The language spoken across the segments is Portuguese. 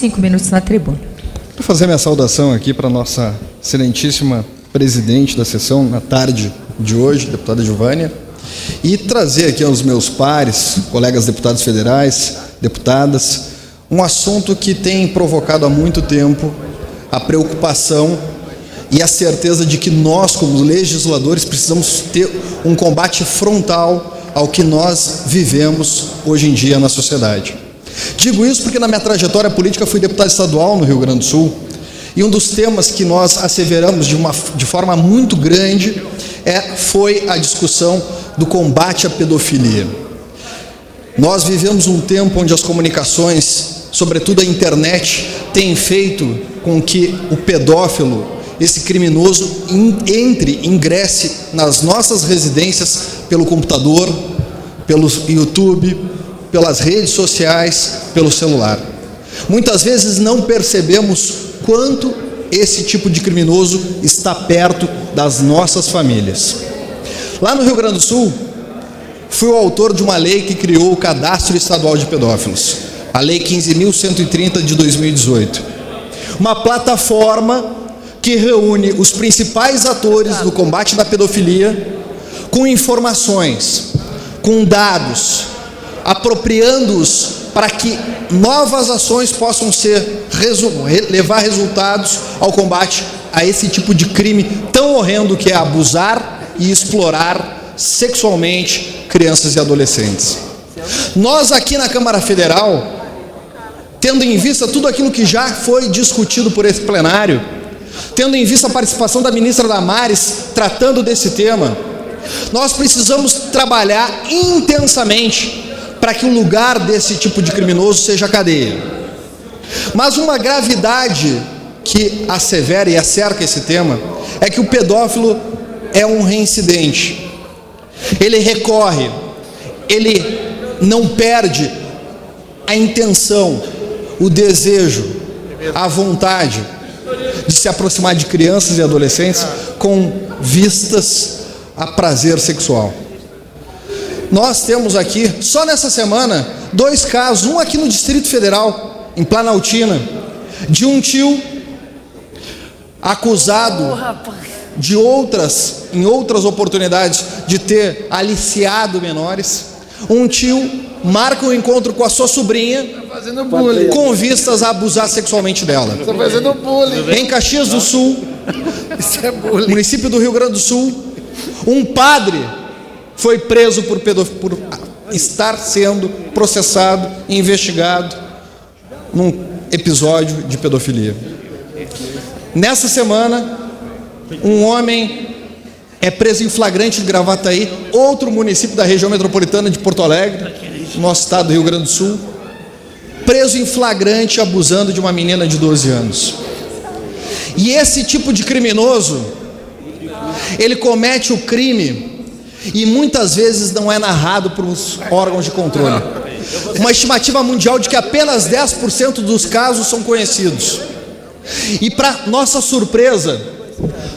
5 minutos na tribuna. Vou fazer minha saudação aqui para a nossa excelentíssima presidente da sessão na tarde de hoje, deputada Giovânia, e trazer aqui aos meus pares, colegas deputados federais, deputadas, um assunto que tem provocado há muito tempo a preocupação e a certeza de que nós, como legisladores, precisamos ter um combate frontal ao que nós vivemos hoje em dia na sociedade. Digo isso porque na minha trajetória política fui deputado estadual no Rio Grande do Sul, e um dos temas que nós asseveramos de forma muito grande foi a discussão do combate à pedofilia. Nós vivemos um tempo onde as comunicações, sobretudo a internet, têm feito com que o pedófilo, esse criminoso, ingresse nas nossas residências pelo computador, pelo YouTube, pelas redes sociais, pelo celular. Muitas vezes não percebemos quanto esse tipo de criminoso está perto das nossas famílias. Lá no Rio Grande do Sul, fui o autor de uma lei que criou o Cadastro Estadual de Pedófilos, a Lei 15.130 de 2018. Uma plataforma que reúne os principais atores do combate da pedofilia com informações, com dados, apropriando-os para que novas ações possam levar resultados ao combate a esse tipo de crime tão horrendo que é abusar e explorar sexualmente crianças e adolescentes. Nós aqui na Câmara Federal, tendo em vista tudo aquilo que já foi discutido por esse plenário, tendo em vista a participação da ministra Damares tratando desse tema, nós precisamos trabalhar intensamente para que o lugar desse tipo de criminoso seja a cadeia. Mas uma gravidade que assevera e acerca esse tema é que o pedófilo é um reincidente. Ele recorre, ele não perde a intenção, o desejo, a vontade de se aproximar de crianças e adolescentes com vistas a prazer sexual. Nós temos aqui, só nessa semana, 2 casos, um aqui no Distrito Federal, em Planaltina, de um tio acusado em outras oportunidades, de ter aliciado menores. Um tio marca um encontro com a sua sobrinha com vistas a abusar sexualmente dela. Em Caxias do Sul, município do Rio Grande do Sul, um padre foi preso por estar sendo processado e investigado num episódio de pedofilia. Nessa semana, um homem é preso em flagrante de Gravataí, outro município da região metropolitana de Porto Alegre, nosso estado do Rio Grande do Sul, preso em flagrante abusando de uma menina de 12 anos. E esse tipo de criminoso, ele comete o crime e muitas vezes não é narrado por os órgãos de controle. Uma estimativa mundial de que apenas 10% dos casos são conhecidos. E para nossa surpresa,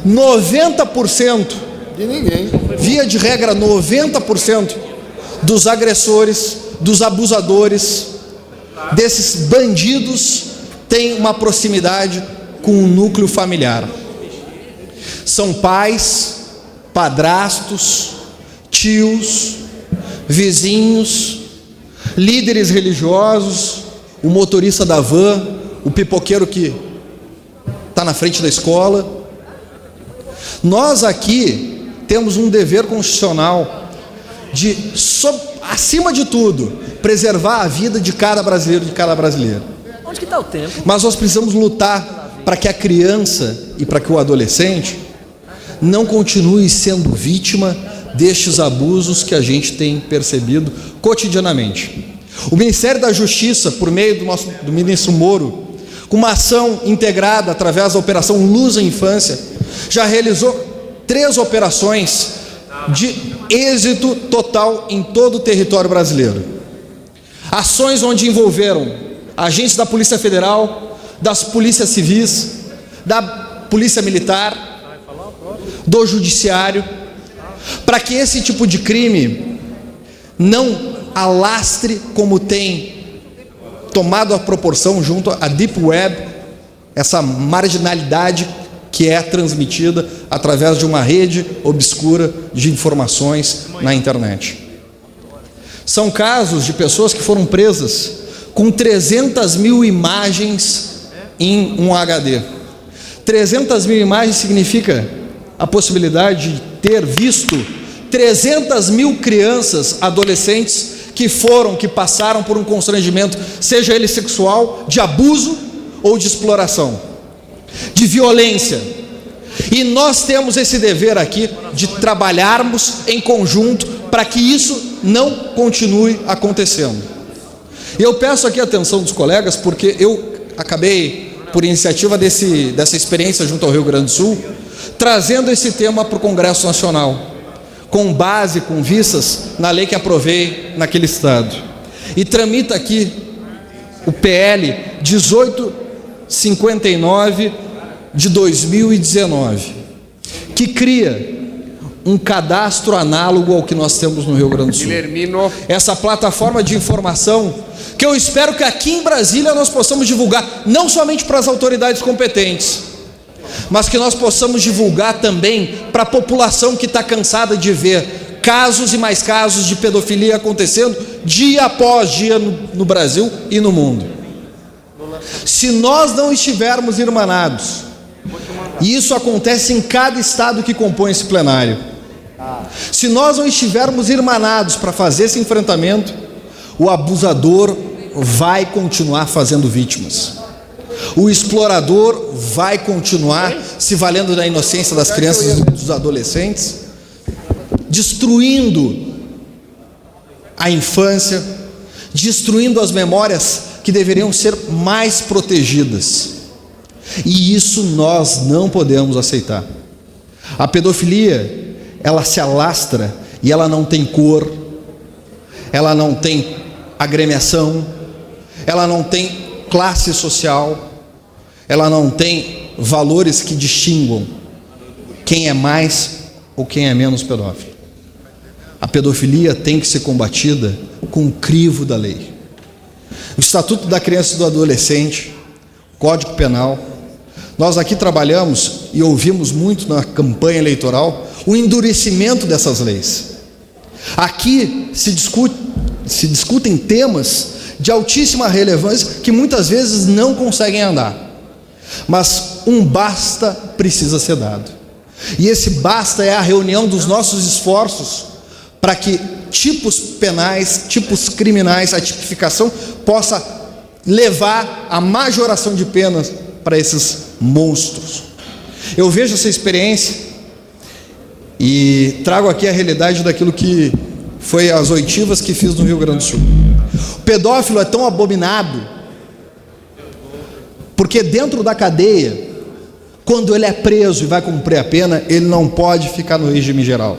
90%, via de regra 90% dos agressores, dos abusadores, desses bandidos têm uma proximidade com o núcleo familiar. São pais, padrastos, tios, vizinhos, líderes religiosos, o motorista da van, o pipoqueiro que está na frente da escola. Nós aqui temos um dever constitucional de, acima de tudo, preservar a vida de cada brasileiro, Onde que está o tempo? Mas nós precisamos lutar para que a criança e para que o adolescente não continue sendo vítima destes abusos que a gente tem percebido cotidianamente. O Ministério da Justiça, por meio do ministro Moro, com uma ação integrada através da Operação Luz à Infância, já realizou 3 operações de êxito total em todo o território brasileiro. Ações onde envolveram agentes da Polícia Federal, das polícias civis, da Polícia Militar, do Judiciário, para que esse tipo de crime não alastre como tem tomado a proporção junto à Deep Web, essa marginalidade que é transmitida através de uma rede obscura de informações na internet. São casos de pessoas que foram presas com 300 mil imagens em um HD. 300 mil imagens significa a possibilidade de ter visto 300 mil crianças, adolescentes, que passaram por um constrangimento, seja ele sexual, de abuso ou de exploração, de violência. E nós temos esse dever aqui de trabalharmos em conjunto para que isso não continue acontecendo. E eu peço aqui a atenção dos colegas, porque eu acabei, por iniciativa dessa experiência junto ao Rio Grande do Sul, trazendo esse tema para o Congresso Nacional, com base, com vistas na lei que aprovei naquele estado. E tramita aqui o PL 1859 de 2019, que cria um cadastro análogo ao que nós temos no Rio Grande do Sul. Essa plataforma de informação que eu espero que aqui em Brasília nós possamos divulgar, não somente para as autoridades competentes, mas que nós possamos divulgar também para a população que está cansada de ver casos e mais casos de pedofilia acontecendo dia após dia no Brasil e no mundo. Se nós não estivermos irmanados, e isso acontece em cada estado que compõe esse plenário, se nós não estivermos irmanados para fazer esse enfrentamento, o abusador vai continuar fazendo vítimas. O explorador vai continuar se valendo da inocência das crianças e dos adolescentes, destruindo a infância, destruindo as memórias que deveriam ser mais protegidas. E isso nós não podemos aceitar. A pedofilia, ela se alastra e ela não tem cor, ela não tem agremiação, ela não tem classe social, ela não tem valores que distinguam quem é mais ou quem é menos pedófilo. A pedofilia tem que ser combatida com o crivo da lei. O Estatuto da Criança e do Adolescente, Código Penal, nós aqui trabalhamos e ouvimos muito na campanha eleitoral o endurecimento dessas leis. Aqui se discutem temas de altíssima relevância que muitas vezes não conseguem andar, mas um basta precisa ser dado, e esse basta é a reunião dos nossos esforços para que tipos penais, tipos criminais, a tipificação possa levar à majoração de penas para esses monstros. Eu vejo essa experiência e trago aqui a realidade daquilo que foi as oitivas que fiz no Rio Grande do Sul. O pedófilo é tão abominado porque dentro da cadeia, quando ele é preso e vai cumprir a pena, ele não pode ficar no regime geral,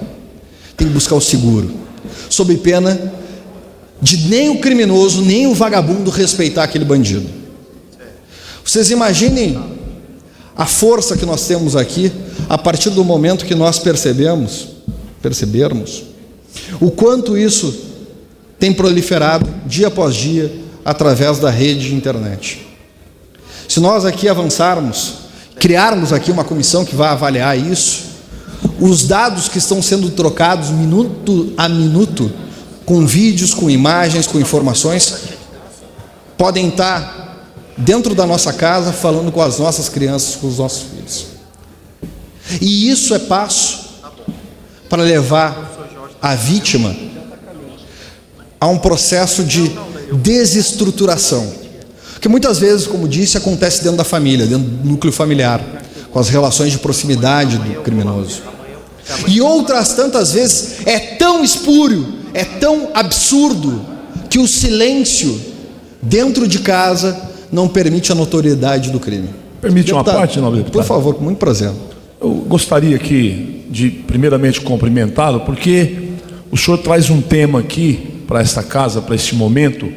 tem que buscar o seguro, sob pena de nem o criminoso, nem o vagabundo respeitar aquele bandido. Vocês imaginem a força que nós temos aqui, a partir do momento que nós percebermos o quanto isso tem proliferado dia após dia através da rede de internet. Se nós aqui avançarmos, criarmos aqui uma comissão que vai avaliar isso, os dados que estão sendo trocados minuto a minuto, com vídeos, com imagens, com informações, podem estar dentro da nossa casa falando com as nossas crianças, com os nossos filhos. E isso é passo para levar a vítima a um processo de desestruturação, que muitas vezes, como disse, acontece dentro da família, dentro do núcleo familiar, com as relações de proximidade do criminoso. E outras tantas vezes é tão espúrio, é tão absurdo, que o silêncio dentro de casa não permite a notoriedade do crime. Permite uma parte, nobre deputado? Por favor, com muito prazer. Eu gostaria aqui de primeiramente cumprimentá-lo, porque o senhor traz um tema aqui para esta casa, para este momento,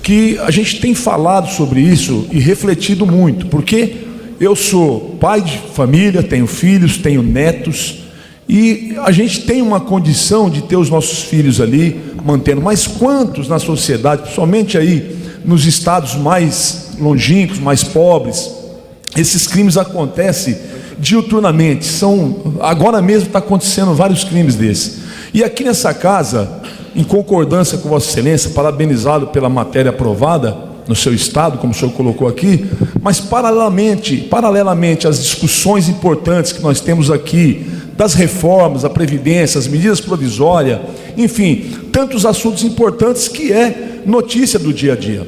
que a gente tem falado sobre isso e refletido muito, porque eu sou pai de família, tenho filhos, tenho netos, e a gente tem uma condição de ter os nossos filhos ali, mantendo, mas quantos na sociedade, principalmente aí nos estados mais longínquos, mais pobres, esses crimes acontecem diuturnamente. Agora mesmo está acontecendo vários crimes desses. E aqui nessa casa, em concordância com Vossa Excelência, parabenizado pela matéria aprovada no seu estado, como o senhor colocou aqui, mas paralelamente às discussões importantes que nós temos aqui, das reformas, a previdência, as medidas provisórias, enfim, tantos assuntos importantes que é notícia do dia a dia.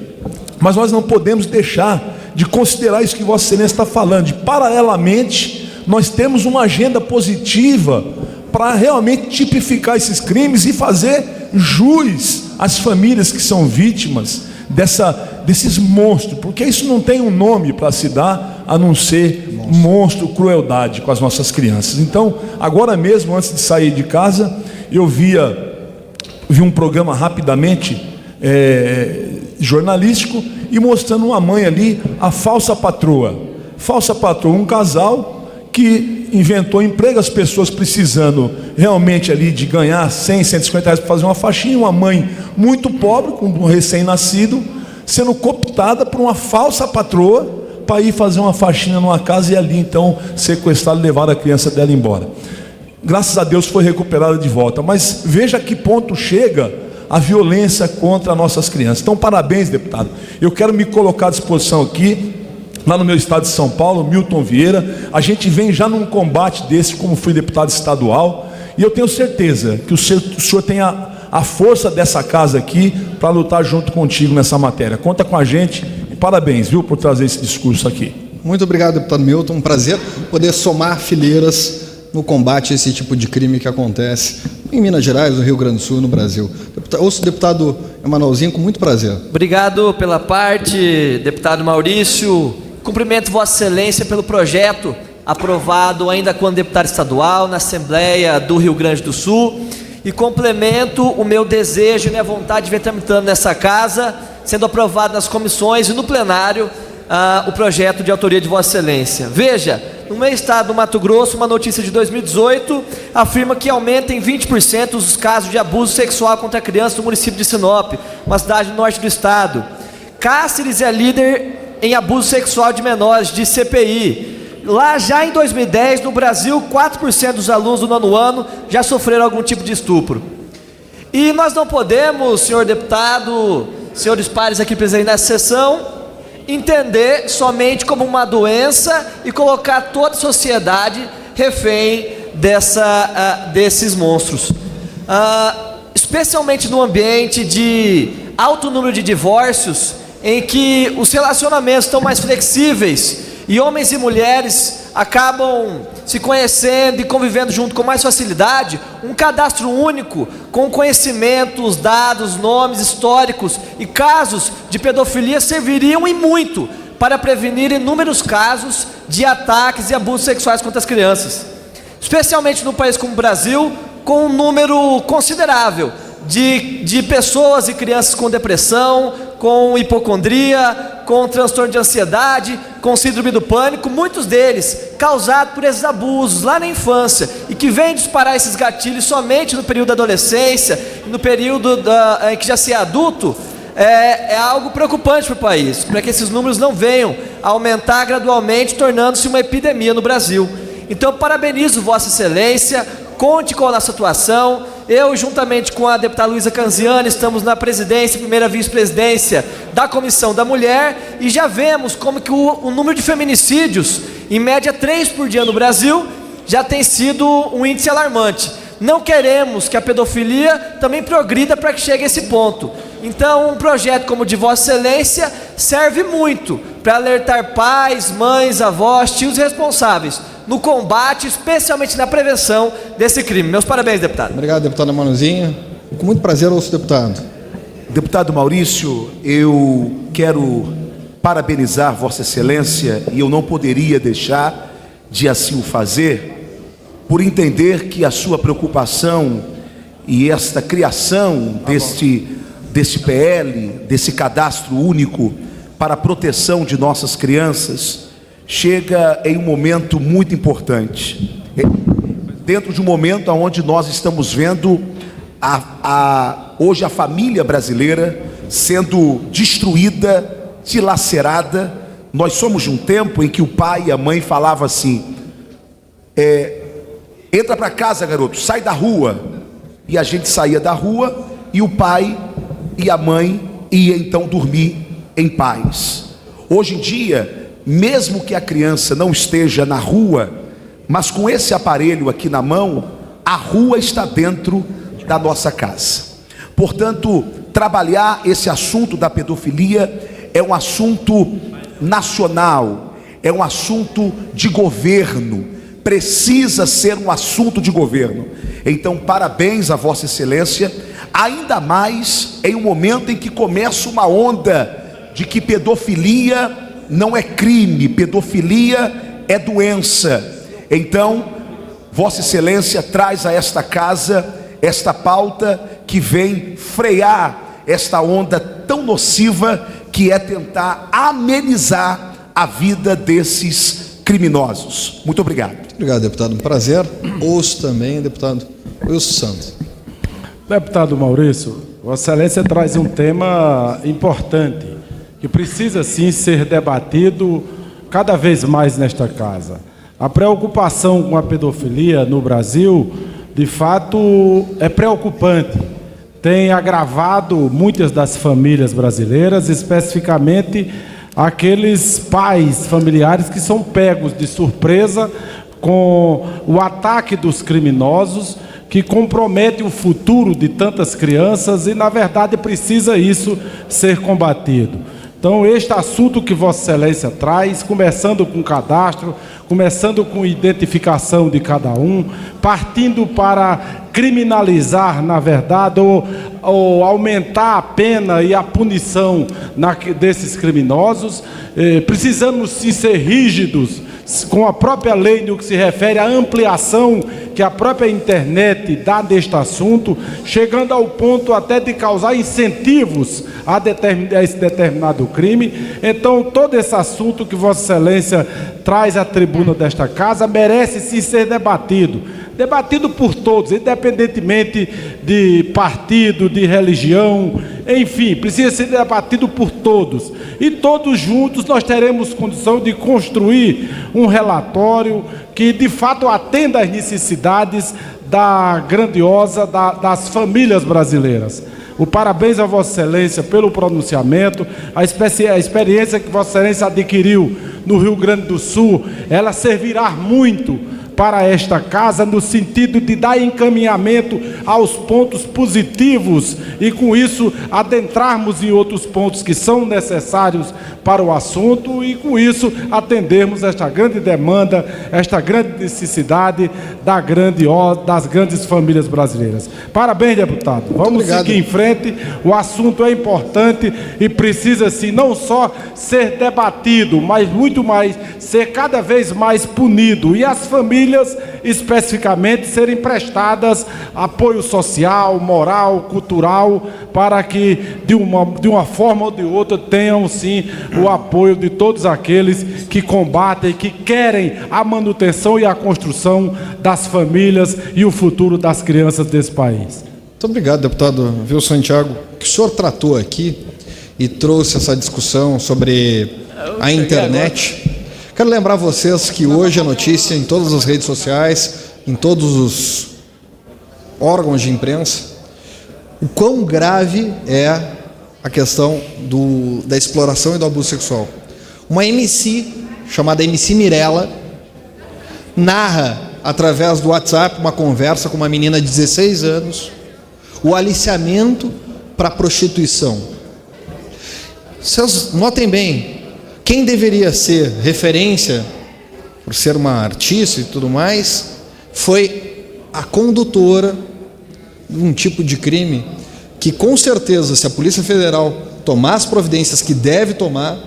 Mas nós não podemos deixar de considerar isso que Vossa Excelência está falando, de paralelamente nós temos uma agenda positiva para realmente tipificar esses crimes e fazer jus às famílias que são vítimas desses monstros, porque isso não tem um nome para se dar a não ser monstro, crueldade com as nossas crianças. Então, agora mesmo, antes de sair de casa, eu vi um programa rapidamente jornalístico e mostrando uma mãe ali, a falsa patroa, um casal que inventou emprego, as pessoas precisando realmente ali de ganhar 100, 150 reais para fazer uma faxina, uma mãe muito pobre, com um recém-nascido, sendo cooptada por uma falsa patroa para ir fazer uma faxina numa casa e ali então sequestrar e levar a criança dela embora. Graças a Deus foi recuperada de volta, mas veja a que ponto chega a violência contra nossas crianças. Então parabéns, deputado. Eu quero me colocar à disposição aqui, lá no meu estado de São Paulo, Milton Vieira. A gente vem já num combate desse, como fui deputado estadual, e eu tenho certeza que o senhor tem a força dessa casa aqui para lutar junto contigo nessa matéria. Conta com a gente e parabéns, viu, por trazer esse discurso aqui. Muito obrigado, deputado Milton. Um prazer poder somar fileiras no combate a esse tipo de crime que acontece em Minas Gerais, no Rio Grande do Sul, no Brasil. Ouço o deputado Emanuelzinho com muito prazer. Obrigado pela parte, deputado Maurício. Cumprimento Vossa Excelência pelo projeto aprovado ainda quando deputado estadual na Assembleia do Rio Grande do Sul, e complemento o meu desejo e minha vontade de ver tramitando nessa casa, sendo aprovado nas comissões e no plenário, o projeto de autoria de Vossa Excelência. Veja, no meu estado do Mato Grosso, uma notícia de 2018 afirma que aumenta em 20% os casos de abuso sexual contra crianças no município de Sinop, uma cidade do norte do estado. Cáceres é líder em abuso sexual de menores, de CPI. Lá já em 2010, no Brasil, 4% dos alunos do 9º ano já sofreram algum tipo de estupro. E nós não podemos, senhor deputado, senhores pares aqui presentes nessa sessão, entender somente como uma doença e colocar toda a sociedade refém desses monstros. Especialmente no ambiente de alto número de divórcios, em que os relacionamentos estão mais flexíveis e homens e mulheres acabam se conhecendo e convivendo junto com mais facilidade, um cadastro único com conhecimentos, dados, nomes históricos e casos de pedofilia serviriam e muito para prevenir inúmeros casos de ataques e abusos sexuais contra as crianças, especialmente no país como o Brasil, com um número considerável de pessoas e crianças com depressão, com hipocondria, com transtorno de ansiedade, com síndrome do pânico, muitos deles causados por esses abusos lá na infância, e que vêm disparar esses gatilhos somente no período da adolescência, no período em que já se é adulto. É algo preocupante para o país, para que esses números não venham a aumentar gradualmente, tornando-se uma epidemia no Brasil. Então, parabenizo Vossa Excelência, conte com a nossa atuação. Eu, juntamente com a deputada Luísa Canziani, estamos na presidência, primeira vice-presidência da Comissão da Mulher, e já vemos como que o número de feminicídios, em média 3 por dia no Brasil, já tem sido um índice alarmante. Não queremos que a pedofilia também progrida para que chegue a esse ponto. Então, um projeto como o de Vossa Excelência serve muito para alertar pais, mães, avós, tios responsáveis no combate, especialmente na prevenção desse crime. Meus parabéns, deputado. Obrigado, deputado Emanuelzinho. Com muito prazer, ouço o deputado. Deputado Maurício, eu quero parabenizar Vossa Excelência, e eu não poderia deixar de assim o fazer, por entender que a sua preocupação e esta criação deste PL, desse cadastro único para a proteção de nossas crianças, chega em um momento muito importante, dentro de um momento onde nós estamos vendo hoje a família brasileira sendo destruída, dilacerada. Nós somos de um tempo em que o pai e a mãe falavam assim: entra para casa, garoto, sai da rua. E a gente saía da rua e o pai e a mãe iam então dormir em paz. Hoje em dia, mesmo que a criança não esteja na rua, mas com esse aparelho aqui na mão, a rua está dentro da nossa casa. Portanto, trabalhar esse assunto da pedofilia é um assunto nacional, é um assunto de governo, precisa ser um assunto de governo. Então, parabéns a Vossa Excelência, ainda mais em um momento em que começa uma onda de que pedofilia não é crime, pedofilia é doença. Então, Vossa Excelência traz a esta casa esta pauta que vem frear esta onda tão nociva que é tentar amenizar a vida desses criminosos. Muito obrigado. Obrigado, deputado. Um prazer. Ouço também, deputado Wilson Santos. Deputado Maurício, Vossa Excelência traz um tema importante, que precisa sim ser debatido cada vez mais nesta casa. A preocupação com a pedofilia no Brasil, de fato, é preocupante. Tem agravado muitas das famílias brasileiras, especificamente aqueles pais familiares que são pegos de surpresa com o ataque dos criminosos, que compromete o futuro de tantas crianças e, na verdade, precisa isso ser combatido. Então, este assunto que Vossa Excelência traz, começando com cadastro, começando com identificação de cada um, partindo para criminalizar, na verdade, ou aumentar a pena e a punição desses criminosos, precisamos sim ser rígidos com a própria lei no que se refere à ampliação que a própria internet dá deste assunto, chegando ao ponto até de causar incentivos a esse determinado crime. Então, todo esse assunto que Vossa Excelência traz à tribuna desta casa merece sim ser debatido por todos, independentemente de partido, de religião, enfim, precisa ser debatido por todos. E todos juntos nós teremos condição de construir um relatório que de fato atenda às necessidades das famílias brasileiras. O parabéns a Vossa Excelência pelo pronunciamento, a experiência que Vossa Excelência adquiriu no Rio Grande do Sul, ela servirá muito para esta casa, no sentido de dar encaminhamento aos pontos positivos e, com isso, adentrarmos em outros pontos que são necessários para o assunto e, com isso, atendermos esta grande demanda, esta grande necessidade das grandes famílias brasileiras. Parabéns, deputado. Vamos seguir em frente. O assunto é importante e precisa, sim, não só ser debatido, mas muito mais, ser cada vez mais punido. E as famílias, especificamente, serem prestadas apoio social, moral, cultural, para que de uma forma ou de outra tenham sim o apoio de todos aqueles que combatem, que querem a manutenção e a construção das famílias e o futuro das crianças desse país. Muito obrigado, deputado Wilson Santiago, que o senhor tratou aqui e trouxe essa discussão sobre a internet. Quero lembrar vocês que hoje a notícia em todas as redes sociais, em todos os órgãos de imprensa, o quão grave é a questão da exploração e do abuso sexual. Uma MC, chamada MC Mirella, narra, através do WhatsApp, uma conversa com uma menina de 16 anos, o aliciamento para a prostituição. Vocês notem bem, quem deveria ser referência, por ser uma artista e tudo mais, foi a condutora de um tipo de crime que, com certeza, se a Polícia Federal tomar as providências que deve tomar,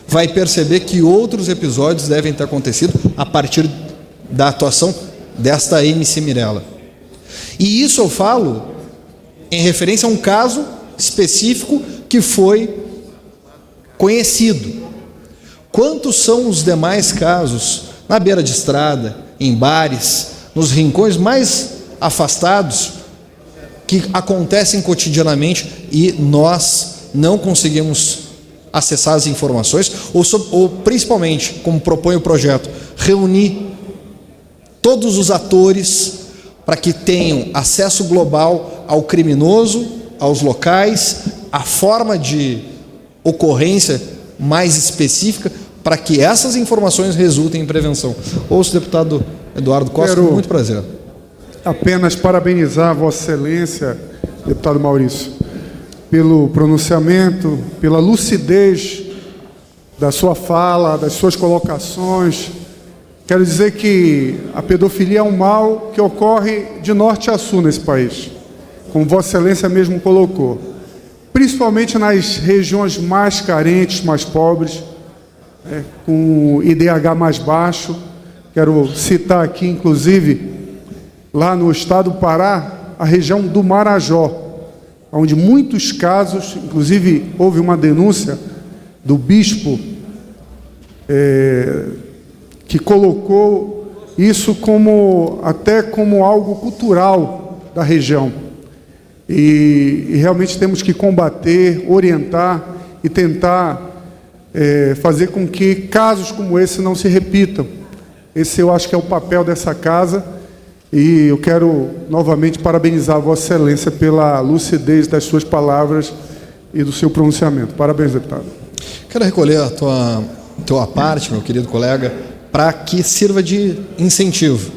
vai perceber que outros episódios devem ter acontecido a partir da atuação desta MC Mirella. E isso eu falo em referência a um caso específico que foi conhecido. Quantos são os demais casos na beira de estrada, em bares, nos rincões mais afastados, que acontecem cotidianamente e nós não conseguimos acessar as informações, ou principalmente, como propõe o projeto, reunir todos os atores para que tenham acesso global ao criminoso, aos locais, à forma de ocorrência mais específica, para que essas informações resultem em prevenção. Ouço o deputado Eduardo Costa, com muito prazer. Apenas parabenizar Vossa Excelência, deputado Maurício, pelo pronunciamento, pela lucidez da sua fala, das suas colocações. Quero dizer que a pedofilia é um mal que ocorre de norte a sul nesse país, como Vossa Excelência mesmo colocou, principalmente nas regiões mais carentes, mais pobres, com IDH mais baixo. Quero citar aqui, inclusive, lá no estado do Pará, a região do Marajó, onde muitos casos, inclusive houve uma denúncia do bispo que colocou isso até como algo cultural da região. E realmente temos que combater, orientar e tentar fazer com que casos como esse não se repitam. Esse eu acho que é o papel dessa casa, e eu quero novamente parabenizar a Vossa Excelência pela lucidez das suas palavras e do seu pronunciamento. Parabéns, deputado. Quero recolher a tua parte, meu querido colega, para que sirva de incentivo,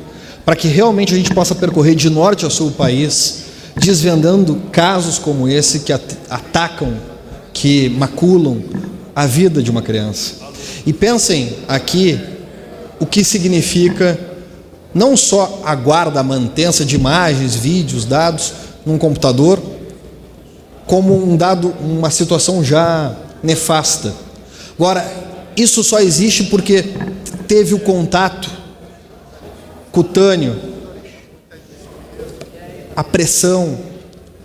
para que realmente a gente possa percorrer de norte a sul o país, desvendando casos como esse que atacam, que maculam a vida de uma criança. E pensem aqui o que significa não só a guarda, a mantença de imagens, vídeos, dados num computador, como uma situação já nefasta. Agora, isso só existe porque teve o contato cutâneo, a pressão,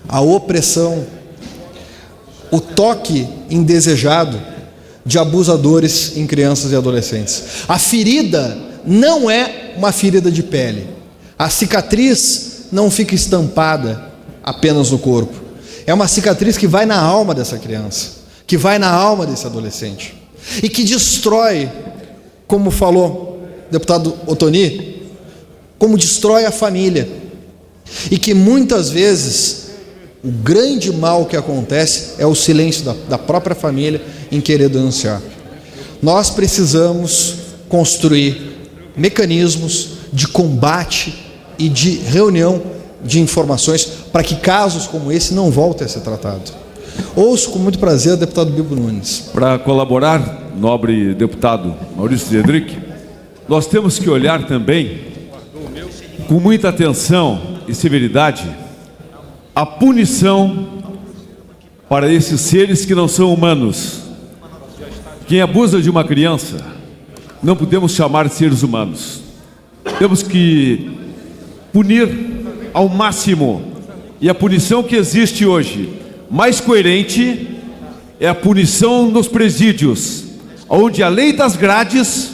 a opressão, o toque indesejado de abusadores em crianças e adolescentes. A ferida não é uma ferida de pele. A cicatriz não fica estampada apenas no corpo. É uma cicatriz que vai na alma dessa criança, que vai na alma desse adolescente, e que destrói, como falou o deputado Ottoni, como destrói a família. E que muitas vezes o grande mal que acontece é o silêncio da própria família em querer denunciar. Nós precisamos construir mecanismos de combate e de reunião de informações para que casos como esse não voltem a ser tratados. Ouço com muito prazer o deputado Bibo Nunes. Para colaborar, nobre deputado Maurício Dedrick, nós temos que olhar também com muita atenção e severidade a punição para esses seres que não são humanos. Quem abusa de uma criança, não podemos chamar de seres humanos. Temos que punir ao máximo. E a punição que existe hoje, mais coerente, é a punição nos presídios, onde a lei das grades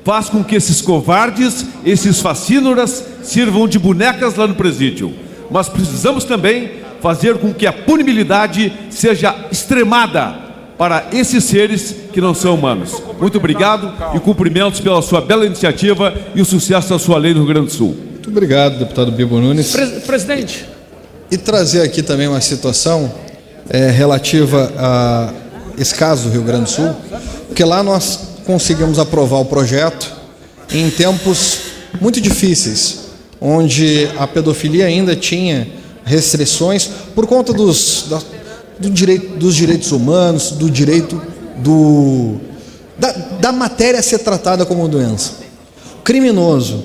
faz com que esses covardes, esses facínoras, sirvam de bonecas lá no presídio. Mas precisamos também fazer com que a punibilidade seja extremada para esses seres que não são humanos. Muito obrigado e cumprimentos pela sua bela iniciativa e o sucesso da sua lei no Rio Grande do Sul. Muito obrigado, deputado Bibo Nunes. Presidente. E trazer aqui também uma situação relativa a esse caso do Rio Grande do Sul, porque lá nós conseguimos aprovar o projeto em tempos muito difíceis, onde a pedofilia ainda tinha restrições por conta dos direitos humanos, do direito da matéria ser tratada como doença. O criminoso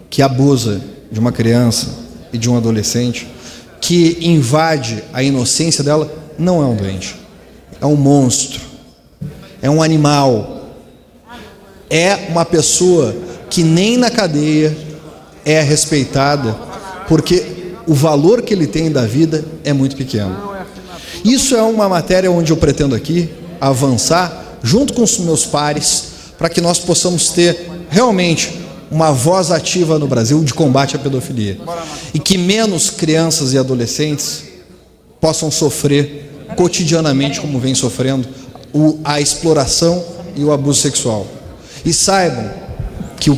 que abusa de uma criança e de um adolescente, que invade a inocência dela, não é um doente, é um monstro, é um animal, é uma pessoa que nem na cadeia é respeitada, porque o valor que ele tem da vida é muito pequeno. Isso é uma matéria onde eu pretendo aqui avançar junto com os meus pares, para que nós possamos ter realmente uma voz ativa no Brasil de combate à pedofilia, e que menos crianças e adolescentes possam sofrer cotidianamente como vem sofrendo a exploração e o abuso sexual. E saibam que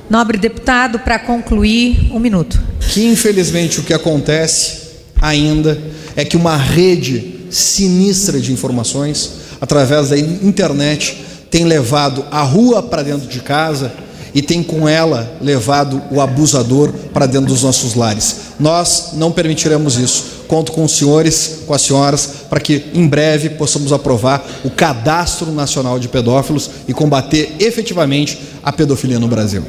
Nobre deputado, para concluir, 1 minuto. Que infelizmente o que acontece ainda é que uma rede sinistra de informações, através da internet, tem levado a rua para dentro de casa e tem com ela levado o abusador para dentro dos nossos lares. Nós não permitiremos isso. Conto com os senhores, com as senhoras, para que em breve possamos aprovar o Cadastro Nacional de Pedófilos e combater efetivamente a pedofilia no Brasil.